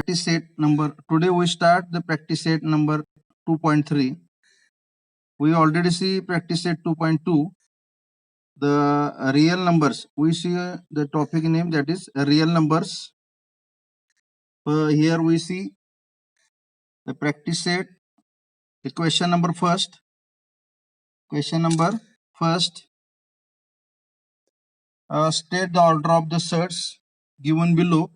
practice set number. Today we start the practice set number 2.3. We already see practice set 2.2. The real numbers. We see the topic name, that is real numbers. Here we see the practice set. The question number first. Question number first. State the order of the sets given below.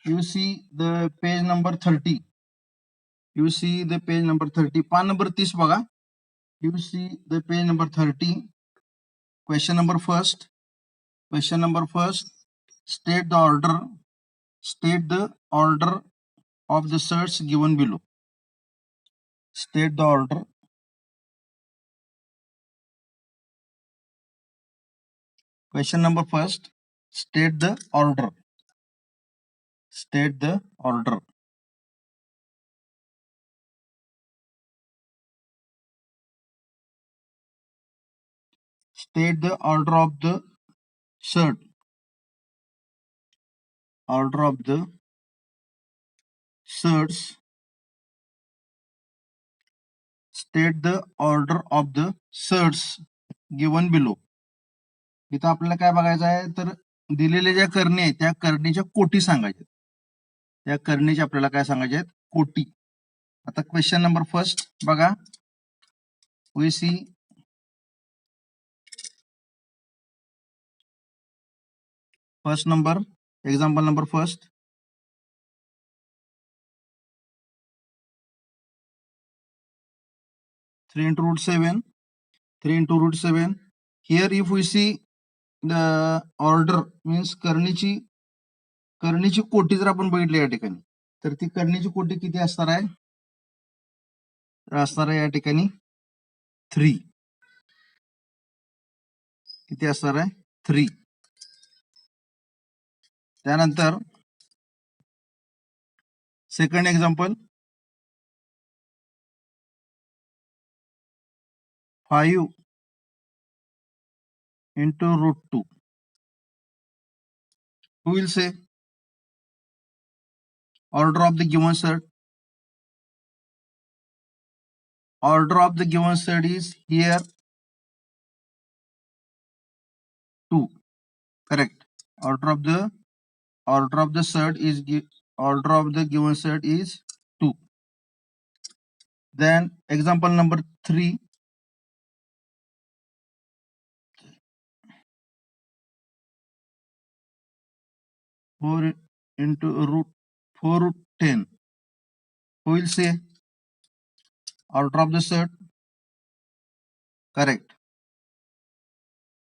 You see the page number 30. You see the page number 30. Pan number 30 बघा. You see the page number 30. Question number first. Question number first. State the order. State the order of the sets given below. State the order. Question number first. State the order. State the order. State the order of the set. Order of the sets. State the order of the sets given below. इथं आपल्याला काय बघायचं आहे, तर दिलेल्या ज्या करणी आहेत त्या करणीच्या कोटी सांगायच्या. त्या करणीच्या आपल्याला काय सांगायचे आहेत, कोटी. आता क्वेश्चन नंबर फर्स्ट बघा. We see first number, example number first. Three into root 7. 3 into root 7. Here if we see the order means करणीची कोटी जर आपण बघितली या ठिकाणी, तर ती करणीची कोटी किती असणार आहे, असणार आहे या ठिकाणी 3. किती असणार आहे, 3. त्यानंतर second example 5 into root 2. Who will say order of the given set? Order of the given set is here 2. Correct. Order of the set is order of the given set is 2. Then example number 3. 4 into root 4 root 10. Who will say order of the set? Correct.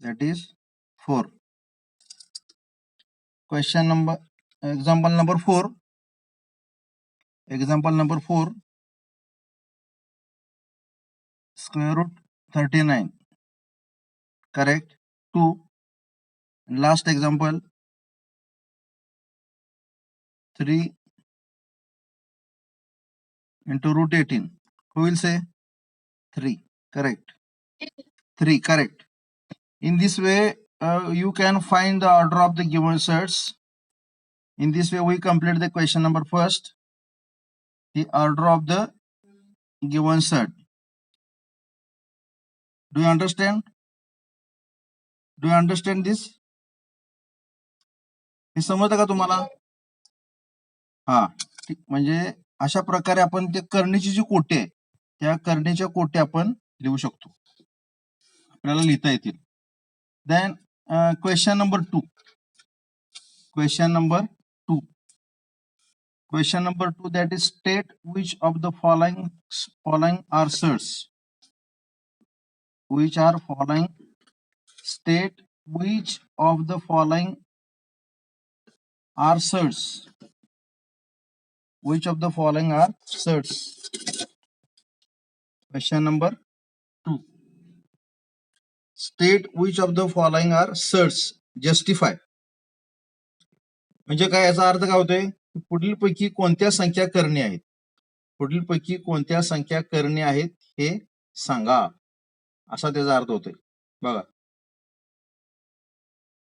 That is 4. Question number, example number 4. Example number 4. Square root 39. Correct. 2. And last example 3 into root 18. Who will say 3? Correct. 3. Correct. In this way, you can find the order of the given sets. In this way, we complete the question number first. The order of the given set. Do you understand? Do you understand this? हे समजतं का तुम्हाला? हा, म्हणजे अशा प्रकारे आपण ते करणीची जी कोटी आहे त्या करणीच्या कोटी आपण लिहू शकतो, आपल्याला लिहिता येतील. Then question number 2. Question number 2. Question number 2, that is state which of the following are sets. Which are following? State which of the following are sets. Which of the following are sets? Question number 2. State which of the following are sets. Justify. म्हणजे काय, याचा अर्थ काय होतोय, पुढील पैकी कोणत्या संख्या करणे आहेत, पुढील पैकी कोणत्या संख्या करणे आहेत हे सांगा, असा त्याचा अर्थ होतोय. बघा,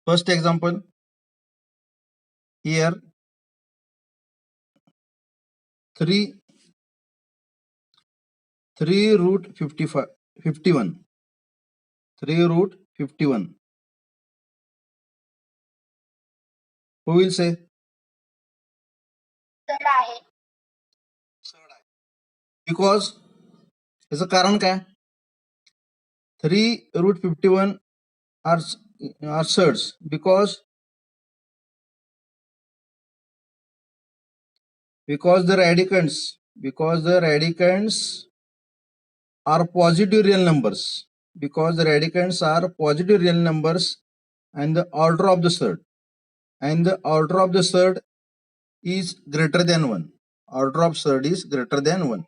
first example here 3 root 51. 3 root 51. Who will say? Because त्याचं कारण काय? 3 root 51 are surds because the radicands are positive real numbers. Because the radicands are positive real numbers and the order of the surd is greater than 1. Order of surd is greater than 1.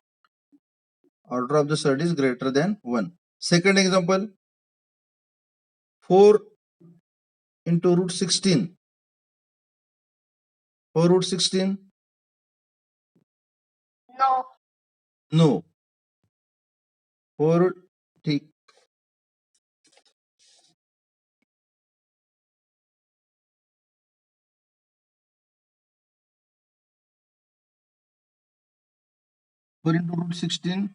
Order of the surd is greater than 1. Second example, 4 into root 16. 4 root 16? No. 4 root, ठीक. 4 into root 16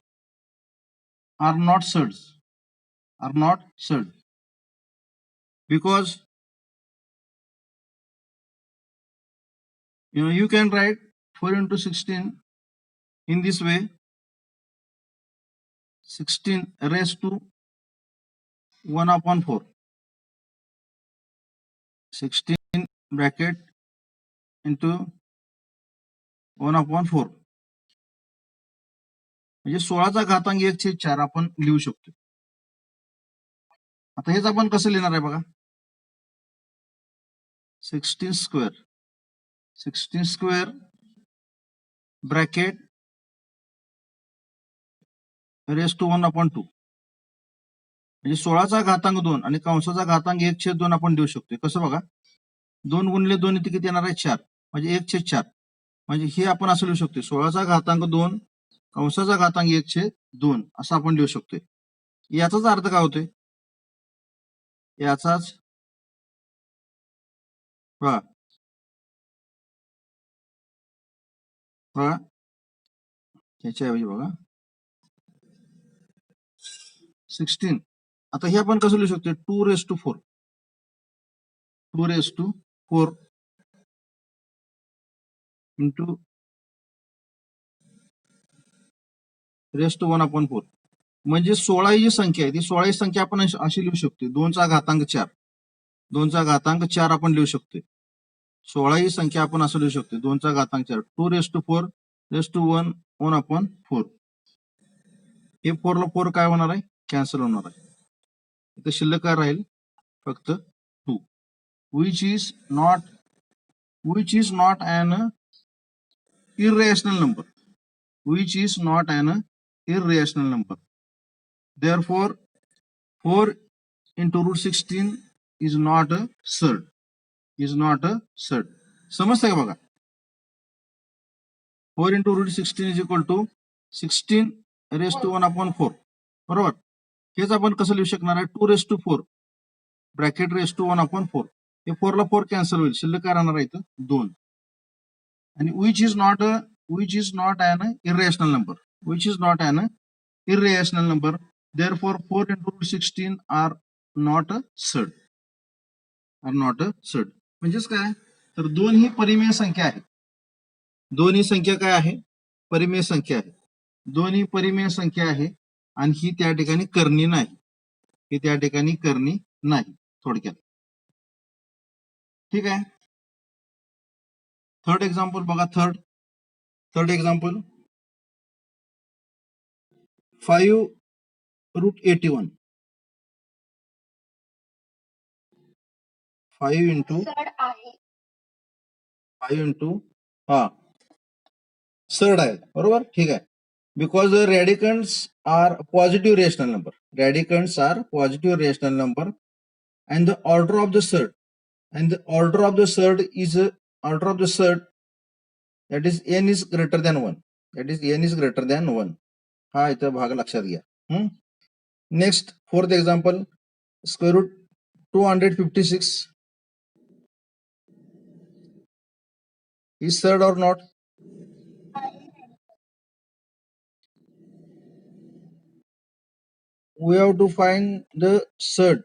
are not surds. Because you can write 4 into 16 in this way. 16 raised to 1 upon 4. 16 bracket into 1 upon 4. म्हणजे 16चा घातांक 1/4 आपण लिहू शकतो. आता हेच आपण कसं लिहिणार आहे बघा. 16 square bracket raise to 1 upon 2. म्हणजे 16चा घातांक 2 आणि कंसाचा घातांक 1/2 आपण देऊ शकतो. कसं बघा, 2 गुणिले 2 इथे किती येणार आहे? 4. म्हणजे 1/4. म्हणजे हे आपण असं लिहू शकतो, 16चा घातांक 2 कंसाचा घातांक 1/2 असं आपण लिहू शकतोय. याचाच अर्थ काय होतोय? याचाच बघा त्याच्याऐवजी बघा 16. आता हे आपण कसं लिहू शकतो? 2 raised to 4. 2 raised to 4 into raised to 1 upon 4. म्हणजे 16 ही जी संख्या आहे ती 16 ही संख्या आपण अशी लिहू शकतो. 2चा घातांक 4. 2चा घातांक 4 आपण लिहू शकतो. 16 ही संख्या आपण असं लिहू शकतो. 2चा घातांक 4. 2 raised to 4 raised to 1 upon 4. हे 4 ला 4 काय होणार आहे? कॅन्सल होणार आहे. इथे शिल्लक काय राहील? फक्त 2. which is not an irrational number. Which is not an irrational number. Therefore, 4 into root 16 is not a surd. समजतंय का बघा? 4 into root 16 is equal to 16 raised to 1 upon 4. बरोबर? हेच आपण कसं लिहू शकणार आहे? 2 raised to 4 bracket raised to 1 upon 4. हे 4 ला 4 कॅन्सल होईल. शिल्लक काय राहणार आहे इथं? 2. आणि which is not an irrational number. Therefore, 4 into root 16 are not a surd. म्हणजेच काय? तर 2 ही परिमेय संख्या आहे. 2 ही संख्या काय आहे? परिमेय संख्या आहे. 2 ही परिमेय संख्या आहे आणि ही त्या ठिकाणी कर्णी नाही. थोडक्यात. ठीक आहे. थर्ड एक्झाम्पल बघा. Third example 5 root 81. 5 into surd आहे. बरोबर? ठीक आहे. Because the radicands are positive rational number. And the order of the surd that is n is greater than 1. हा इथं भाग लक्षात घ्या. Next fourth example square root 256 is surd or not? we have to find the surd.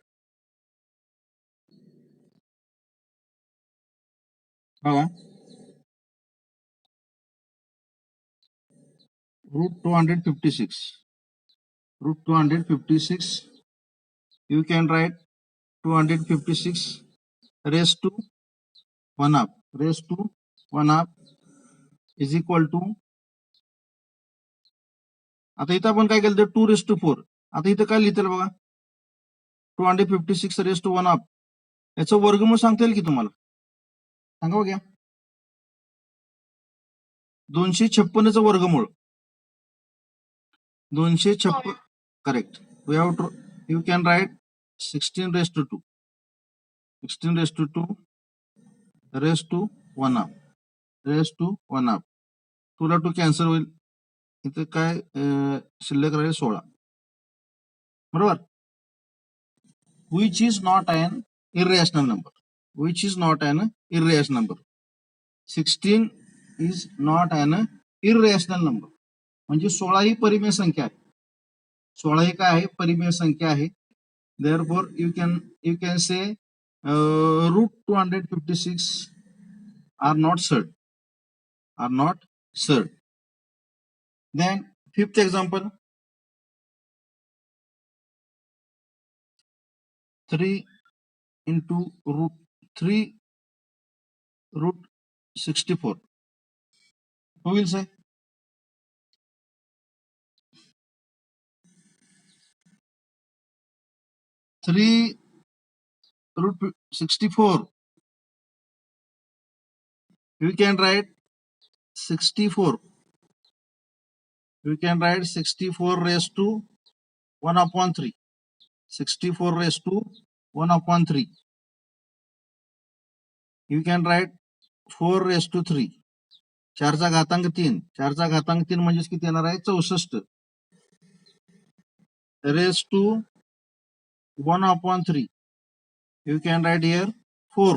Root 256. Root 256. You can write 256 raised to 1 half. Raised to 1 half is equal to, आता इथं आपण काय केलं, 2/4. आता इथं काय लिहितील बघा, 256 raised to 1 half. याचं वर्गमूळ सांगता येईल की तुम्हाला? सांगा बघा. 256चं वर्गमूळ. 256. Correct. We have to, you can write 16 raised to 2. 16 raised to 2 raised to 1 half. Raised to 1 half. 2 ला 2 कॅन्सल होईल. इथे काय शिल्लक राहील 16. बरोबर. Which is not an irrational number. Which is not an irrational number. 16 is not an irrational number. म्हणजे 16 ही परिमेय संख्या आहे. 16 ही काय आहे? परिमेय संख्या आहे. Therefore you can say root 256 are not surd. Are not surd. Then fifth example, 3 into root 3 root 64. Who will say? Three root 64. You can write 64. You can write 64 raised to 1 upon 3. 64 raised to 1 upon 3. You can write 4 raised to 3. 4 चा घातांक 3. 4 चा घातांक 3 म्हणजे किती येणार आहे? 64. Raised to 1 upon 3. You can write here 4.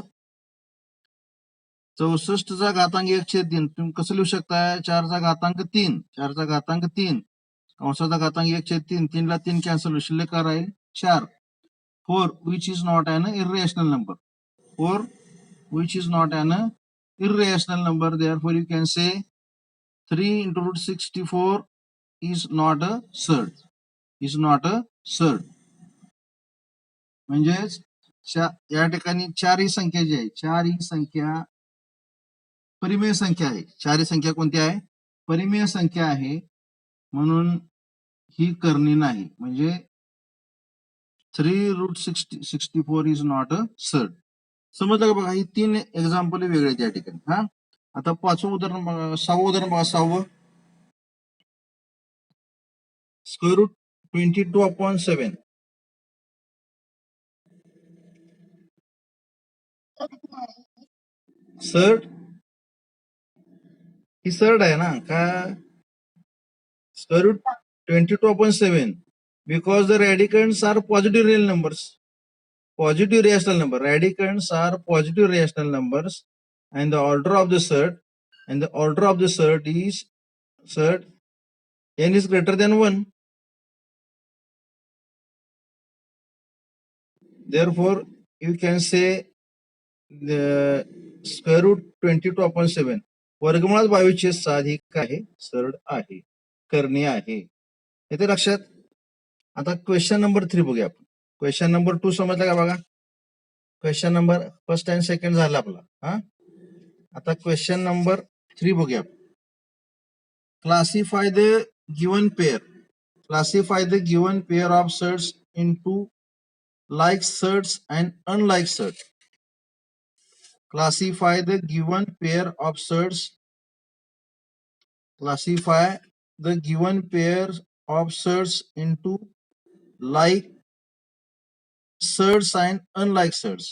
64 चा घातांक 1/3. तुम्ही कसं लिहू शकता? 4 चा घातांक 3. 4 चा घातांक 3. कंसाचा घातांक 1/3. 3 ला 3 कॅन्सल, शिल्लक राहील 4. 4 which is not an irrational number. 4 which is not an irrational number. Therefore you can say 3 into root 64 is not a surd. Is not a surd. म्हणजेच या ठिकाणी 4 ही संख्या जी आहे, 4 ही संख्या परिमेय संख्या आहे. 4 ही संख्या कोणती आहे? परिमेय संख्या आहे, म्हणून ही करणी नाही. म्हणजे 3 root 64 is not a surd. समजलं का बघा? ही 3 एक्झाम्पल वेगळे आहेत या ठिकाणी. हा, आता 5वं उदाहरण बघा. 6वं उदाहरण बघा. 6वं, स्क्वेअर रूट 22/7. सर्ड, ही सर्ड आहे ना का? Square root 22/7 because the radicands are positive real numbers. Positive rational number. Radicands are positive rational numbers, and the order of the surd is surd n is greater than 1. Therefore, you can say the square root 22/7 वर्गमुळात 22/7 ही काय आहे? Surd आहे, करणी आहे. येते लक्षात? आता question number 3 बघूया आपण. क्वेश्चन नंबर 2 समजलं का बघा? Question number first and second झाला आपला. हा, आता क्वेश्चन नंबर 3 बघूया. Classify the given pair. Classify the given pair of surds into like surds and unlike surds. Classify the given pair of surds. Classify the given pair of surds into like surds and unlike surds.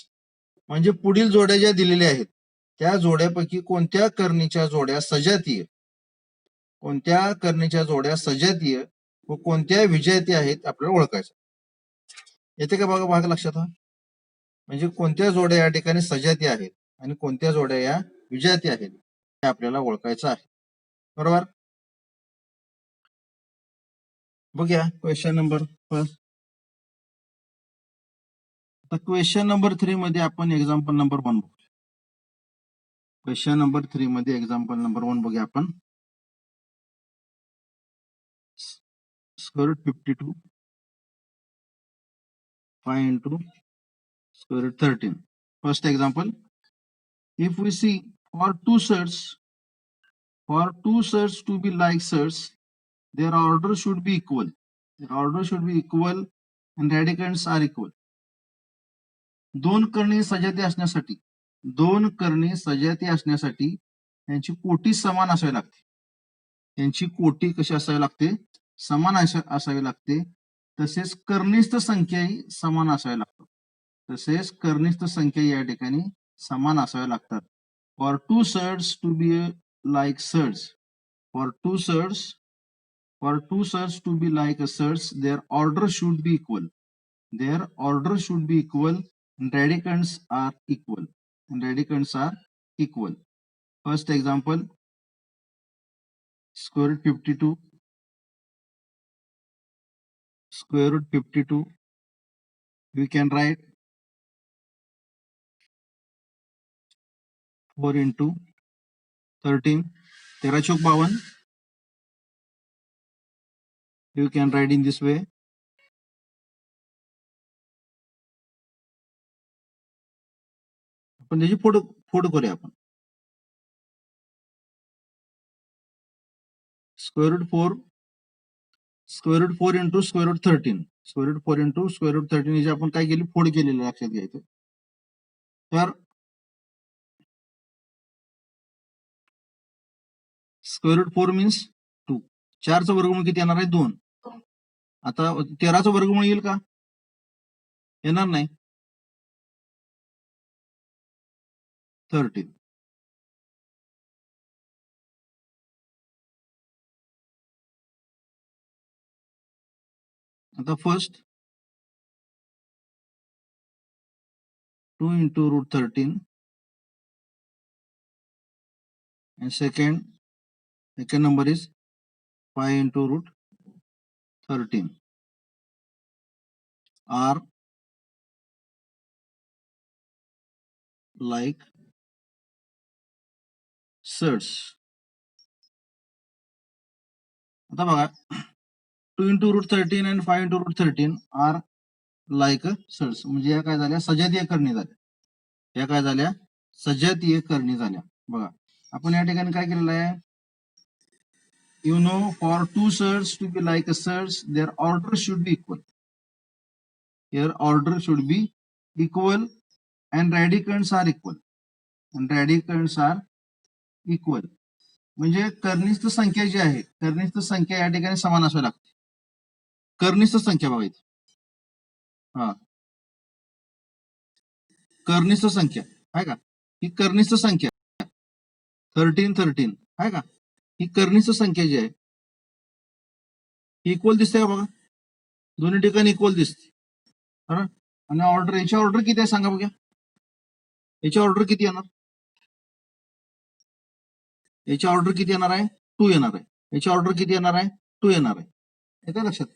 म्हणजे पुढील जोड्या ज्या दिलेल्या आहेत त्या जोड्यापैकी कोणत्या करणीच्या जोड्या सजातीय, कोणत्या करणीच्या जोड्या सजातीय व कोणत्या विजातीय आहेत आपल्याला ओळखायचं. येते का बघा भाग लक्षात? म्हणजे कोणत्या जोड्या या ठिकाणी सजातीय आहेत आणि कोणत्या जोड्या या विजातीय आहेत हे आपल्याला ओळखायचं आहे. बरोबर. बघूया क्वेश्चन नंबर फर्स्ट. आता क्वेश्चन नंबर 3 मध्ये आपण एक्झाम्पल नंबर 1 बघू. क्वेश्चन नंबर 3 मध्ये एक्झाम्पल नंबर 1 बघूया आपण. Square root 52 5 into square root 13. First example, if we see for two sets to be like sets, their order should be equal. Their order should be equal and radicands are equal. दोन कर्णी सजाती असण्यासाठी त्यांची कोटी समान असावी लागते. त्यांची कोटी कशी असावी लागते? समान असावी लागते. तसेच कर्णिस्थ संख्याही समान असाव्या लागतात. तसेच कर्णिस्थ संख्या या ठिकाणी समान असाव्या लागतात. For two sets to be like sets, for two sets to be like sets, their order should be equal. Their order should be equal and radicands are equal. And radicands are equal. First example, square root 52. Square root 52. We can write 4 into 13. 13 Chowk 52. You can write in this way. आपण त्याची फोड करूया आपण. Square root 4 into square root 13. Square root 4 into square root 13 हिची आपण काय केली? फोड केलेली लक्षात घ्यायचं. तर स्क्वेअर रूट 4 मीन्स 2. 4चं वर्गमूळ किती येणार आहे? 2. आता 13चं वर्गमूळ येईल का? येणार नाही. 13. आता first 2 into root 13 and second number is 5 into root 13 are like sets. आता बघा 2 into root 13 and 5 into root 13 are like sets. म्हणजे या काय झाल्या? सजातीय करणी झाल्या. या काय झाल्या? सजातीय करणी झाल्या. बघा आपण या ठिकाणी काय केलेलं आहे? You know, for two sets to be like sets, their order should be equal. Their order should be equal and radicands are equal. And radicands are equal. म्हणजे कर्निस्थ संख्या जी आहे, कर्निस्थ संख्या या ठिकाणी समान असावी लागते. कर्निस्थ संख्या बघायची. हा, कर्निस्थ संख्या आहे का? ही कर्निस्थ संख्या 13 आहे का? ही कर्निस्थ संख्या जी आहे इक्वल दिसते का? बघा दोन्ही ठिकाणी इक्वल दिसते. आणि ऑर्डर, याची ऑर्डर किती आहे सांगा बघा. याची ऑर्डर किती येणार? याची ऑर्डर किती येणार आहे? 2 येणार आहे. याची ऑर्डर किती येणार आहे? 2 येणार आहे. येतं लक्षात?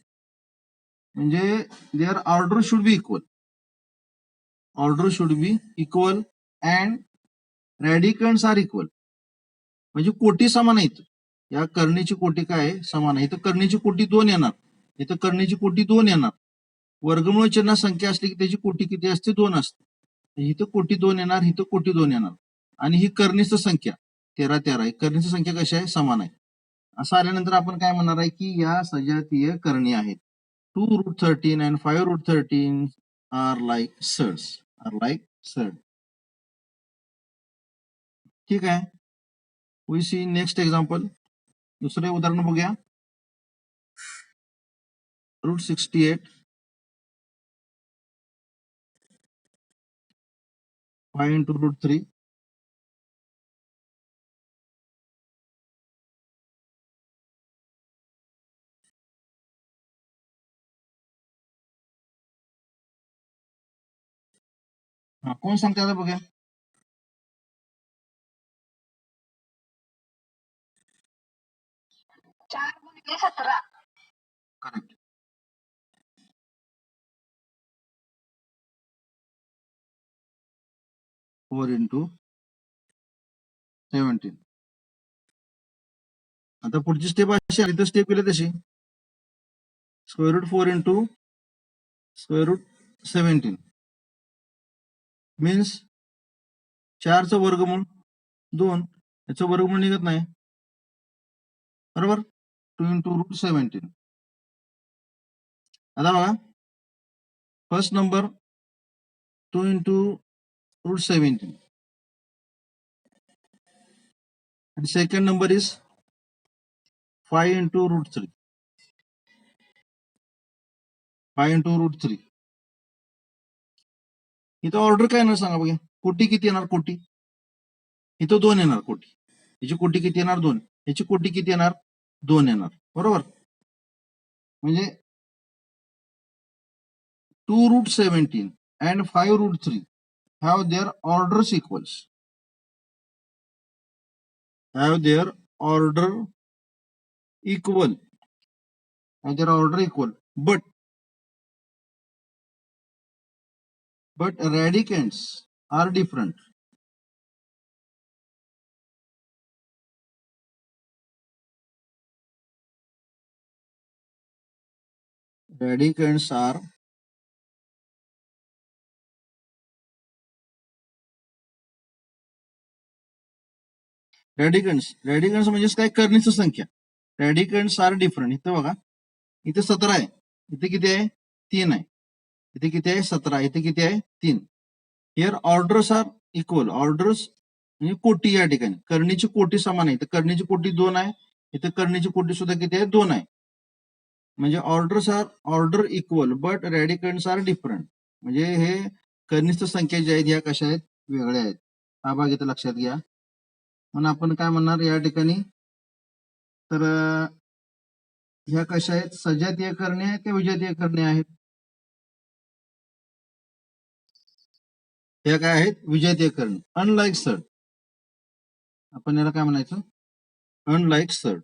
म्हणजे their order should be equal. Order should be equal and radicands are equal. म्हणजे कोटी समान आहेत. या करणीची कोटी काय समान आहे. इथं करणीची कोटी 2 येणार, इथं करणीची कोटी 2 येणार. वर्गमूळ चिन्ह संख्या असली की त्याची कोटी किती असते? 2 असते. इथं कोटी 2 येणार, इथं कोटी 2 येणार. आणि ही कर्निस्थ संख्या 13 ही कर्निस्थ संख्या कशी आहे? समान आहे. असं आल्यानंतर आपण काय म्हणणार आहे की या सजातीय करणी आहेत. 2 root 13 and 5 root 13 are like sets. ठीक आहे. We see next example. दुसरे उदाहरण बघूया. Root 68 5 into root 3. हा, कोण सांगते आता बघूया. करेक्ट. 4 into 17. आता पुढची स्टेप अशी आली तर स्टेप केली तशी square root 4 into square root 17 means 4चं वर्गमूळ 2, याचं वर्गमूळ निघत नाही बरोबर. 2 into रूट 17. आता बघा first number 2 into root 17 and second number is 5 into root 3. 5 into root 3. इथं ऑर्डर काय येणार सांगा बघा. कोटी किती येणार कोटी. इथं 2 येणार कोटी. याची कोटी किती येणार 2. याची कोटी किती येणार 2 येणार बरोबर. म्हणजे 2 root 17 and 5 root 3 have their orders equals. Have their order equal. Have their order equal. But radicands are different. Radicands are रॅडिकन्स म्हणजे काय करणीची संख्या. रॅडिकन्स आर डिफरंट. इथं बघा इथे 17 आहे, इथे किती आहे 3 आहे, इथे किती आहे 17, इथे किती आहे 3. Here orders are equal. Orders म्हणजे कोटी या ठिकाणी करणीची कोटी समान आहे. तर करणीची कोटी 2 आहे, इथे करणीची कोटी सुद्धा किती आहे 2 आहे. म्हणजे orders are order equal but radicands are different. म्हणजे हे कनिष्ठ संख्या ज्या आहेत ह्या कशा आहेत वेगळ्या आहेत. हा भाग इथं लक्षात घ्या. म्हणून आपण काय म्हणणार या ठिकाणी तर ह्या कशा आहेत सजातीय करणे आहेत की विजातीय करणे आहेत. ह्या काय आहेत विजातीय करणे. अनलाईक सर्ट. आपण याला काय म्हणायचं अनलाईक सर्ट.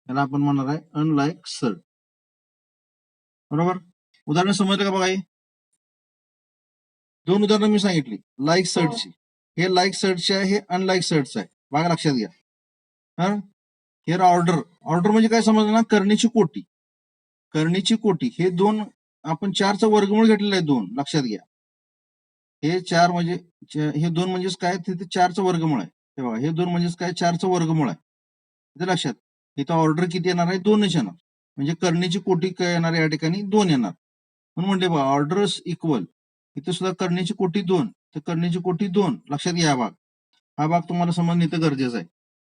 याला आपण म्हणणार आहे अनलाईक सर्ट बरोबर. उदाहरण समजलं का बघा. 2 उदाहरणं मी सांगितली लाईक सर्टची. हे लाईक सर्टचे आहे, हे अनलाईक सर्टचं आहे. बघा लक्षात घ्या. हा हेर ऑर्डर. ऑर्डर म्हणजे काय समजलं ना करणीची कोटी. करणीची कोटी हे 2 आपण 4चा वर्गमूळ घेतलेला आहे 2. लक्षात घ्या. हे 4 म्हणजे हे 2 म्हणजेच काय तिथे 4चं वर्गमूळ आहे. हे बघा हे 2 म्हणजेच काय 4चं वर्गमूळ आहे. इथे लक्षात. इथं ऑर्डर किती येणार आहे 2च येणार. म्हणजे करणीची कोटी काय येणार या ठिकाणी 2 येणार. म्हणून म्हणते बघा ऑर्डर्स इक्वल. इथे सुद्धा करण्याची कोटी 2, तर करण्याची कोटी 2. लक्षात घ्या हा भाग तुम्हाला समजणं इथं गरजेचं आहे.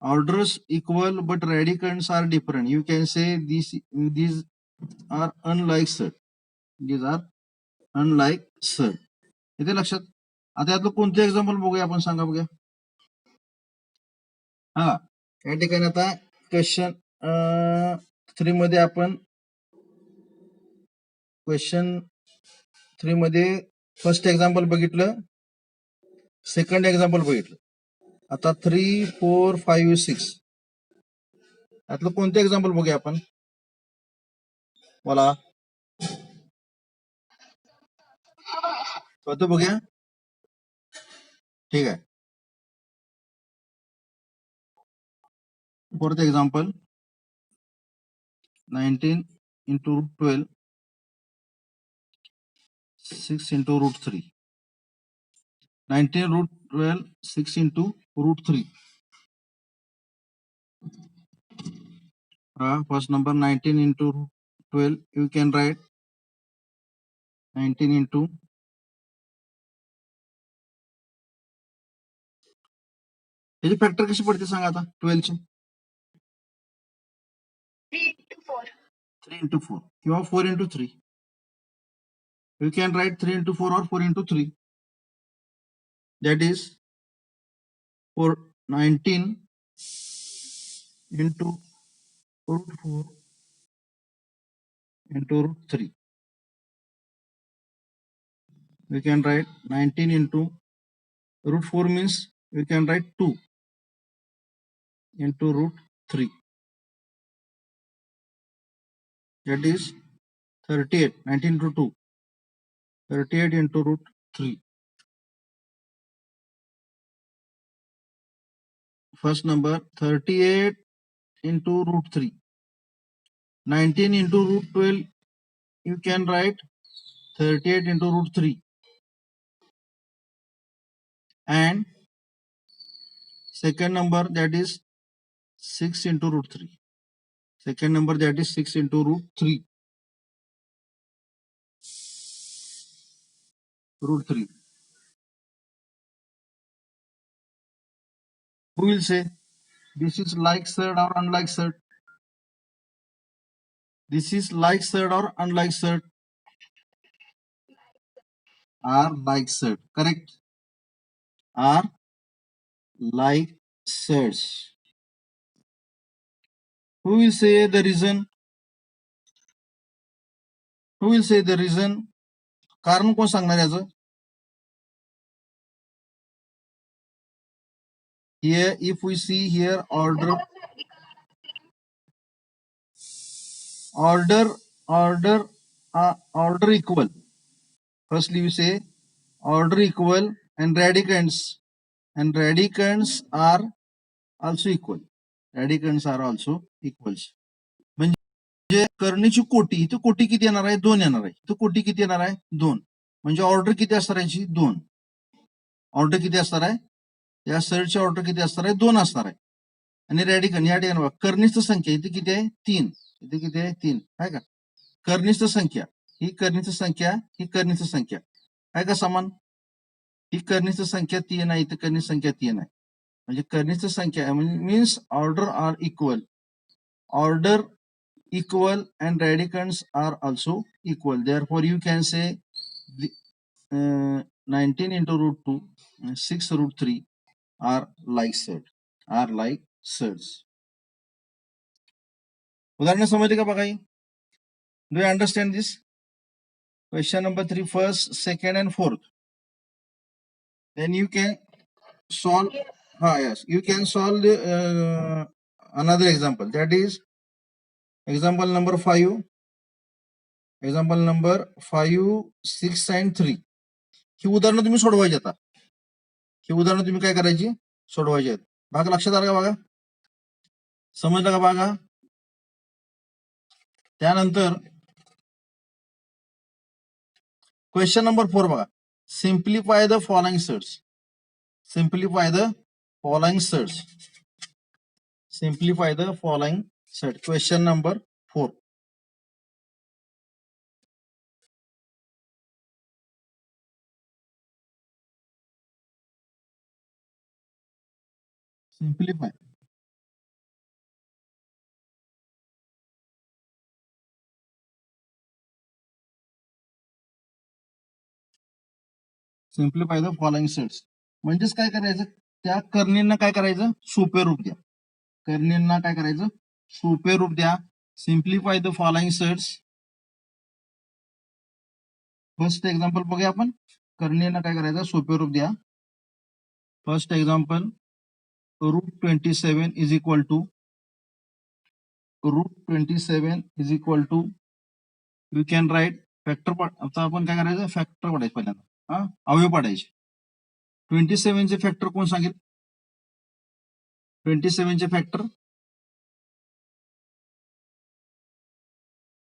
Orders equal but radicands are different. You can say these are unlike surds. these are unlike surds. इथे लक्षात. आता यातलं कोणतं एक्झाम्पल बघूया आपण सांगा बघूया. हा या ठिकाणी आता क्वेश्चन 3 मध्ये आपण क्वेश्चन 3 मध्ये फर्स्ट एक्झाम्पल बघितलं, सेकंड एक्झाम्पल बघितलं. आता 3, 4, 5, 6 यातलं कोणतं एक्झाम्पल बघूया आपण. बोला कोणतं बघूया. ठीक आहे. Fourth example 19 into root 12 6 into root 3. 19 root 12 6 into root 3. First number 19 into root 12 you can write 19 into त्याची फॅक्टर कशी पडते सांगा आता 12 ची. 3 into 4 किंवा 4 into 3. You can write 3 into 4 or 4 into 3. That is for 19 into root 4 into root 3. We can write 19 into root 4 means we can write 2 into root 3. that is 38. 19 into 2, 38 into root 3. First number 38 into root 3. 19 into root 12, you can write 38 into root 3. And second number, that is 6 into root 3. Second number, that is 6 into root 3. Root 3. Who will say this is like third or unlike third? This is like third or unlike third? Are like third. Correct. Are like thirds. Who will say the reason? Who will say the reason? कारण कोण सांगणार याचं? Here, if we see here order equal. Firstly, we say order equal and radicands are also equal. Radicands are also equals. म्हणजे करणीची कोटी, इथं कोटी किती येणार आहे? 2 येणार आहे. इथं कोटी किती येणार आहे? 2. म्हणजे ऑर्डर किती असणार याची? 2. ऑर्डर किती असणार आहे? या सर्टची ऑर्डर किती असणार आहे? 2 असणार आहे. आणि रॅडिकन या ठिकाणी बघा, कर्निष्ठ संख्या इथे किती आहे? 3. इथे किती आहे? 3 आहे का? कर्निष्ठ संख्या, ही कर्निष्ठ संख्या, ही कर्निष्ठ संख्या आहे का समान? ही कर्निष्ठ संख्या 3 आहे, इथे कर्निष्ठ संख्या 3 आहे. म्हणजे कर्निष्ठ संख्या means order are equal. Order equal and radicands are also equal. Therefore, you can say 19 into root 2 and 6 root 3 are like surds. उदाहरण समजले का बघा? Do you understand this? Question number 3, first, second, and fourth. Then you can solve. Yes, you can solve another example. That is example number 5. Example number 5, 6, and 3. ही उदाहरणं तुम्ही सोडवायची आता. ही उदाहरणं तुम्ही काय करायची? सोडवायची आहेत. भाग लक्षात आला का बघा? समजलं का बघा? त्यानंतर क्वेश्चन नंबर 4 बघा. Simplify the following surds. Simplify the following surds. Simplify the following surd. Question number 4. Simplify. Simplify the following sets. म्हणजेच काय करायचं? त्या कर्णींना काय करायचं? सोपे रूप द्या. कर्णींना काय करायचं? सोपे रूप द्या. Simplify the following sets. First example बघूया आपण. कर्णींना काय करायचं? सोपे रूप द्या. First example, √27 is equal to √27 is equal to, you can write factor. आता आपण काय करायचं? फॅक्टर पाडायचं पहिल्यांदा. अवयव पाडायचे. 27 चे फॅक्टर कोण सांगेल? 27 चे फॅक्टर.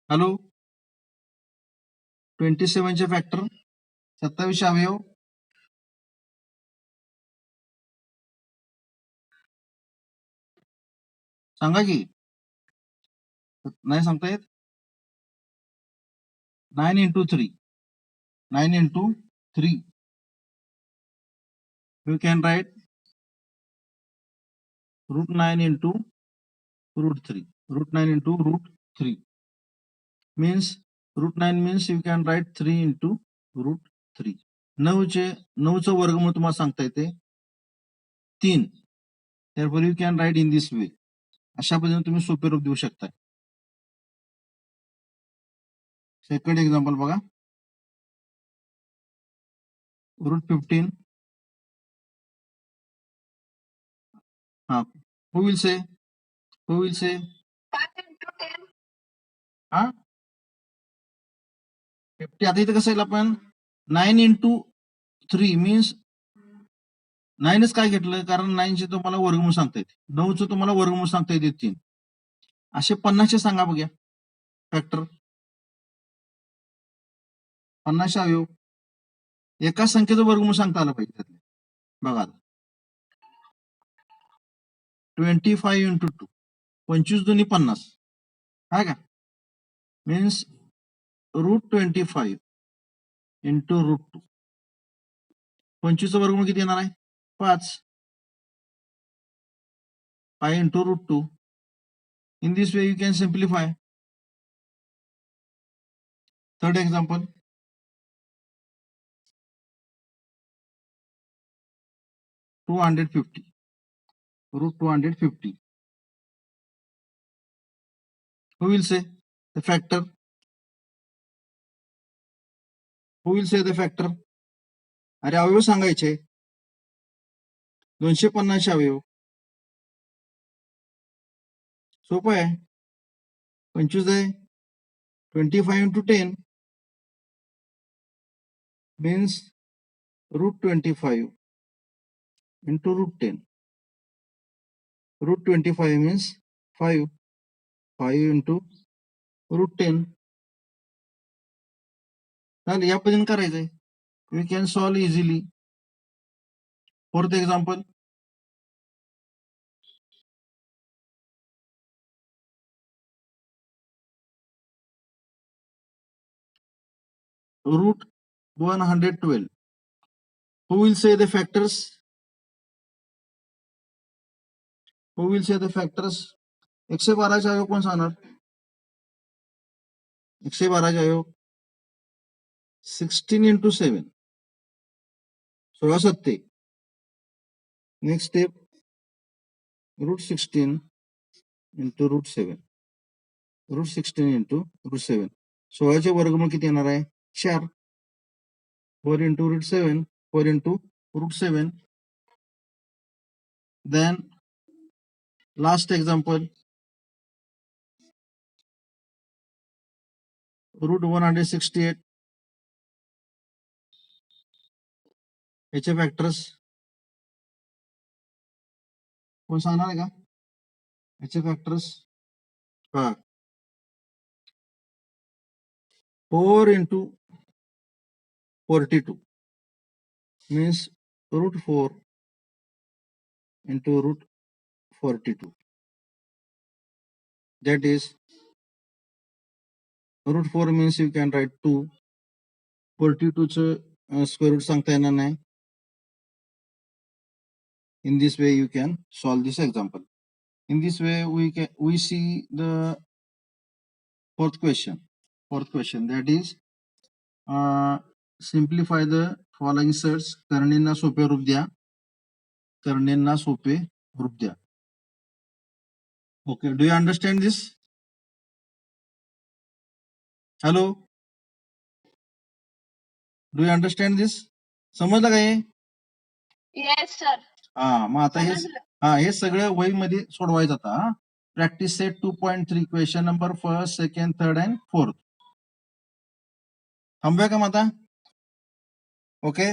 हॅलो, 27 चे फॅक्टर 27 अवयव. सांगा की. नाही सांगता येत? 9 into 3. 9 into 3. You can write √9 into √3. √9 into √3 means √9 means you can write 3 into √3. 9चं वर्गमूळ तुम्हाला सांगता येते 3. Therefore you can write in this way. अशा पद्धतीने तुम्ही सोपे रूप देऊ शकता. सेकंड एक्झाम्पल बघा. √15. Who will say? 5 into 10. 50. आता इथं कसं येईल आपण 9 into 3 मीन्स 9च काय घेतलं, कारण 9चे तुम्हाला वर्गमूळ सांगता येते, 9चं तुम्हाला वर्गमूळ सांगता येते 3. असे 50चे सांगा बघूया फॅक्टर. 50 अवयव एका संख्येचं वर्गमूळ सांगता आलं पाहिजे त्यातले. बघा 25 into 2 25 दुनी 50 आहे का, मीन्स √25 into √2. 25चं वर्गमूळ किती येणार आहे 5. 5 into √2. In this way you can simplify. Third example. √250. Who will say the factor? Who will say the factor? अरे अवयव सांगायचे 250 अवयव. सोपं आहे. 25 आहे 25 into 10 means √25 into √10. √25 means 5. 5 into √10. चालेल, या पद्धतीने करायचंय. We can solve easily. Fourth example. √112. Who will say the factors? Who will say the factors? 112 चे अवयव कोण सांगणार? 112 चे अवयव 16 into 7 16 सत्ते. Next step √16 into √7. √16 into √7. 16 चे वर्गमूळ किती येणार आहे 4. 4 into √7. 4 into √7. Then last example, √168. याचे फॅक्टर्स कोण सांगणार आहे का? याचे factors 4 into 42 means √4 into √42. That is √4 means you can write 2. 42 चं स्क्वेअर रूट सांगता येणार नाही. In this way you can solve this example. In this way we see the fourth question. That is simplify the following sets. करणींना सोपे रूप द्या. Okay, do you understand this? Hello, do you understand this? समजलं का हे? Yes, sir. मग आता हे सगळं वहीमध्ये सोडवायचं आता. Practice set 2.3 question number 1st, 2nd, 3rd and 4th. थांबूया का मग आता? ओके.